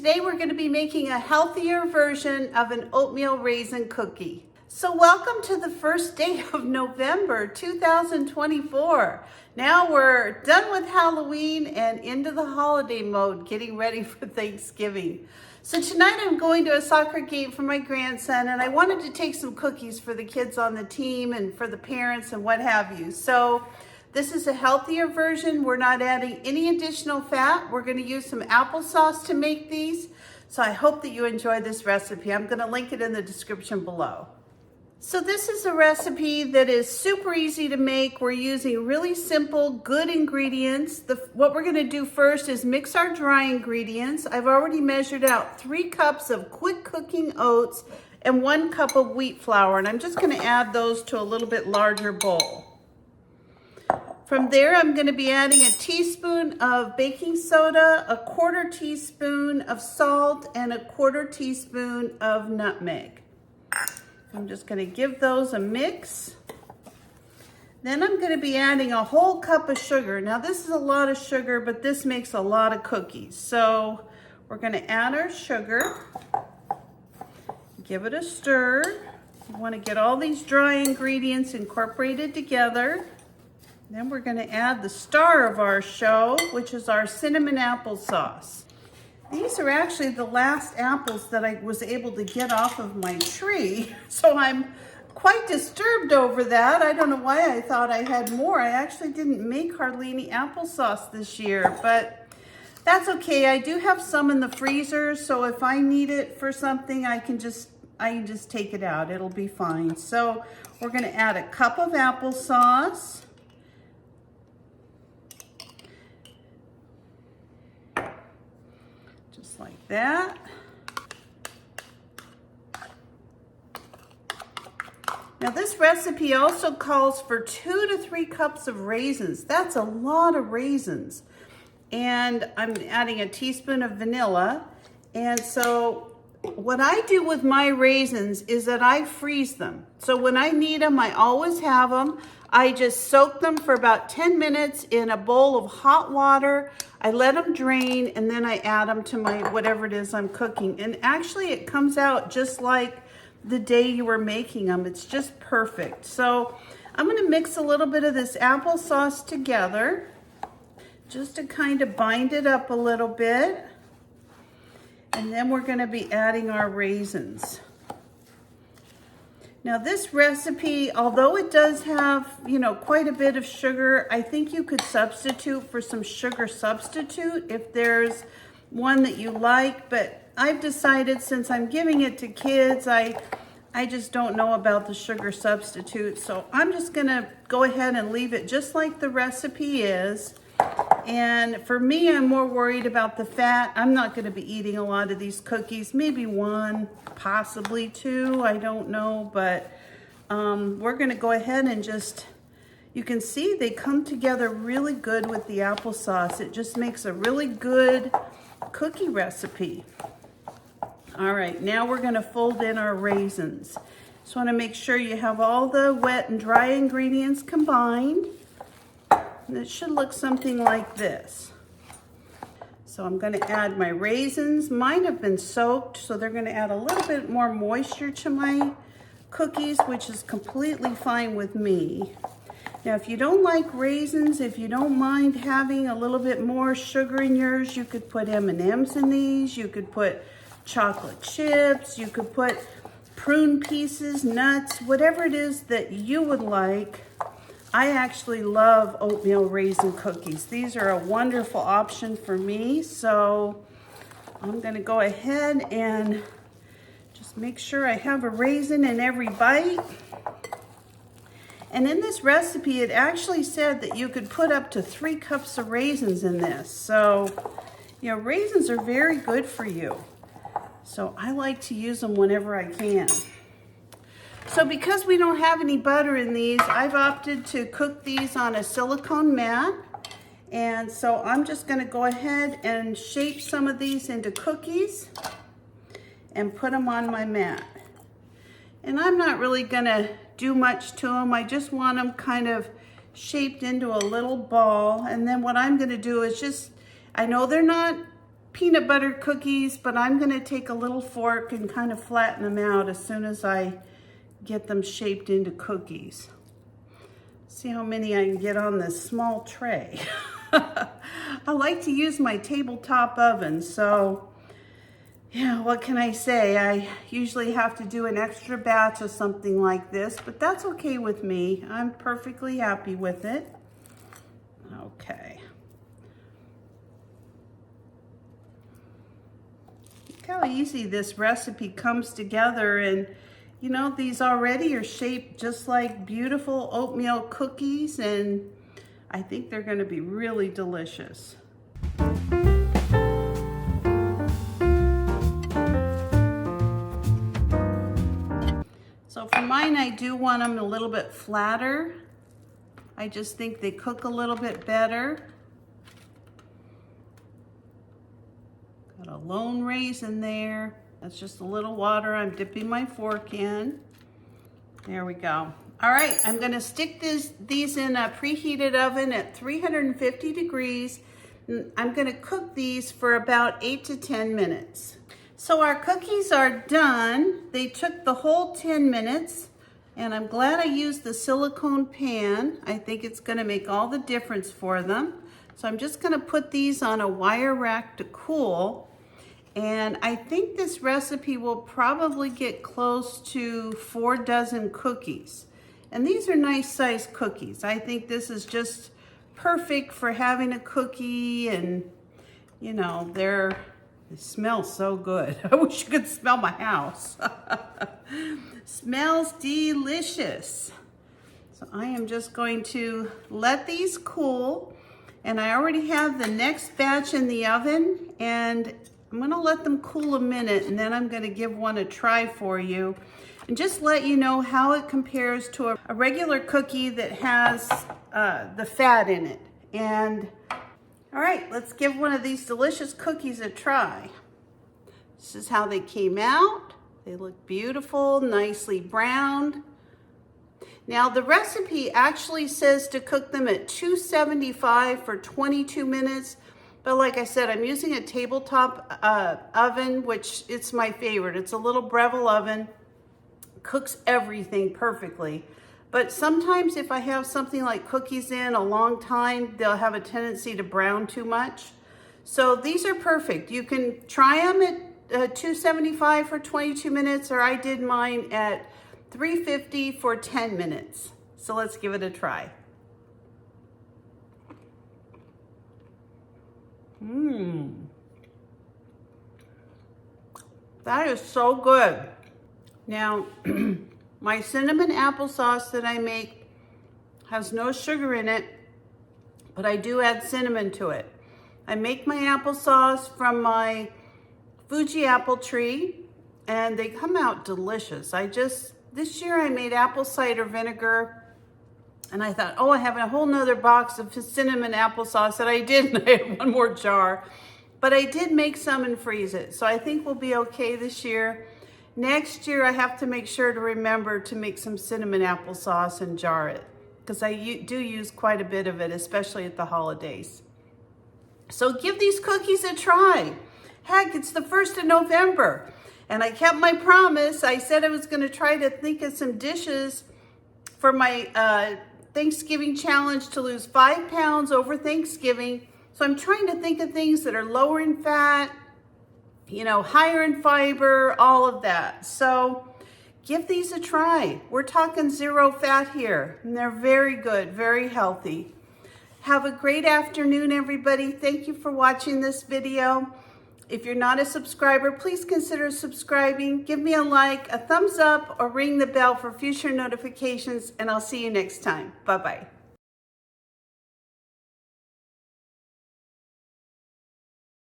Today we're going to be making a healthier version of an oatmeal raisin cookie. So welcome to the first day of November 2024. Now we're done with Halloween and into the holiday mode, getting ready for Thanksgiving. So tonight I'm going to a soccer game for my grandson, and I wanted to take some cookies for the kids on the team and for the parents and what have you. So this is a healthier version. We're not adding any additional fat. We're going to use some applesauce to make these. So I hope that you enjoy this recipe. I'm going to link it in the description below. So this is a recipe that is super easy to make. We're using really simple, good ingredients. What we're going to do first is mix our dry ingredients. I've already measured out 3 cups of quick cooking oats and 1 cup of wheat flour. And I'm just going to add those to a little bit larger bowl. From there, I'm going to be adding a teaspoon of baking soda, a 1/4 teaspoon of salt, and a 1/4 teaspoon of nutmeg. I'm just going to give those a mix. Then I'm going to be adding a whole cup of sugar. Now this is a lot of sugar, but this makes a lot of cookies. So we're going to add our sugar, give it a stir. You want to get all these dry ingredients incorporated together. Then we're going to add the star of our show, which is our cinnamon applesauce. These are actually the last apples that I was able to get off of my tree, so I'm quite disturbed over that. I don't know why I thought I had more. I actually didn't make hardly any applesauce this year, but that's okay. I do have some in the freezer, so if I need it for something, I can just take it out. It'll be fine. So we're going to add a cup of applesauce. Just like that. Now this recipe also calls for 2 to 3 cups of raisins. That's a lot of raisins. And I'm adding a teaspoon of vanilla. And so what I do with my raisins is that I freeze them. So when I need them, I always have them. I just soak them for about 10 minutes in a bowl of hot water. I let them drain, and then I add them to my whatever it is I'm cooking. And actually it comes out just like the day you were making them. It's just perfect. So I'm going to mix a little bit of this applesauce together just to kind of bind it up a little bit. And then we're going to be adding our raisins. Now this recipe, although it does have, quite a bit of sugar, I think you could substitute for some sugar substitute if there's one that you like, but I've decided since I'm giving it to kids, I just don't know about the sugar substitute, so I'm just gonna go ahead and leave it just like the recipe is. And for me, I'm more worried about the fat. I'm not going to be eating a lot of these cookies, maybe 1, possibly 2, I don't know, but we're going to go ahead and just, you can see they come together really good with the applesauce. It just makes a really good cookie recipe. All right, now we're going to fold in our raisins. Just want to make sure you have all the wet and dry ingredients combined. And it should look something like this. So I'm going to add my raisins. Mine have been soaked, so they're going to add a little bit more moisture to my cookies, which is completely fine with me. Now, if you don't like raisins, if you don't mind having a little bit more sugar in yours, you could put M&Ms in these. You could put chocolate chips. You could put prune pieces, nuts, whatever it is that you would like. I actually love oatmeal raisin cookies. These are a wonderful option for me. So I'm going to go ahead and just make sure I have a raisin in every bite. And in this recipe, it actually said that you could put up to 3 cups of raisins in this. So, raisins are very good for you. So I like to use them whenever I can. So because we don't have any butter in these, I've opted to cook these on a silicone mat. And so I'm just going to go ahead and shape some of these into cookies and put them on my mat. And I'm not really going to do much to them. I just want them kind of shaped into a little ball. And then what I'm going to do is I know they're not peanut butter cookies, but I'm gonna take a little fork and kind of flatten them out as soon as I get them shaped into cookies. See how many I can get on this small tray. I like to use my tabletop oven, so yeah, what can I say? I usually have to do an extra batch of something like this, but that's okay with me. I'm perfectly happy with it. Okay. Look how easy this recipe comes together, and you know, these already are shaped just like beautiful oatmeal cookies, and I think they're going to be really delicious. So for mine, I do want them a little bit flatter. I just think they cook a little bit better. Got a lone raisin there. That's just a little water I'm dipping my fork in. There we go. All right, I'm gonna stick these in a preheated oven at 350 degrees. I'm gonna cook these for about 8 to 10 minutes. So our cookies are done. They took the whole 10 minutes, and I'm glad I used the silicone pan. I think it's gonna make all the difference for them. So I'm just gonna put these on a wire rack to cool. And I think this recipe will probably get close to 4 dozen cookies. And these are nice sized cookies. I think this is just perfect for having a cookie, and you know, they smell so good. I wish you could smell my house. Smells delicious. So I am just going to let these cool, and I already have the next batch in the oven, and I'm gonna let them cool a minute, and then I'm gonna give one a try for you and just let you know how it compares to a regular cookie that has the fat in it. And all right, let's give one of these delicious cookies a try. This is how they came out. They look beautiful, nicely browned. Now the recipe actually says to cook them at 275 for 22 minutes. But like I said, I'm using a tabletop oven, which it's my favorite. It's a little Breville oven, cooks everything perfectly. But sometimes if I have something like cookies in a long time, they'll have a tendency to brown too much. So these are perfect. You can try them at 275 for 22 minutes, or I did mine at 350 for 10 minutes. So let's give it a try. That is so good. Now, my cinnamon applesauce that I make has no sugar in it, but I do add cinnamon to it. I make my applesauce from my Fuji apple tree, and they come out delicious. This year I made apple cider vinegar, and I thought, oh, I have a whole nother box of cinnamon applesauce, and I didn't. I had one more jar. But I did make some and freeze it, so I think we'll be okay this year. Next year, I have to make sure to remember to make some cinnamon applesauce and jar it, because I do use quite a bit of it, especially at the holidays. So give these cookies a try. Heck, it's the 1st of November, and I kept my promise. I said I was going to try to think of some dishes for my Thanksgiving challenge to lose 5 pounds over Thanksgiving. So I'm trying to think of things that are lower in fat, you know, higher in fiber, all of that. So give these a try. We're talking 0 fat here, and they're very good, very healthy. Have a great afternoon, everybody. Thank you for watching this video. If you're not a subscriber, please consider subscribing. Give me a like, a thumbs up, or ring the bell for future notifications, and I'll see you next time. Bye-bye.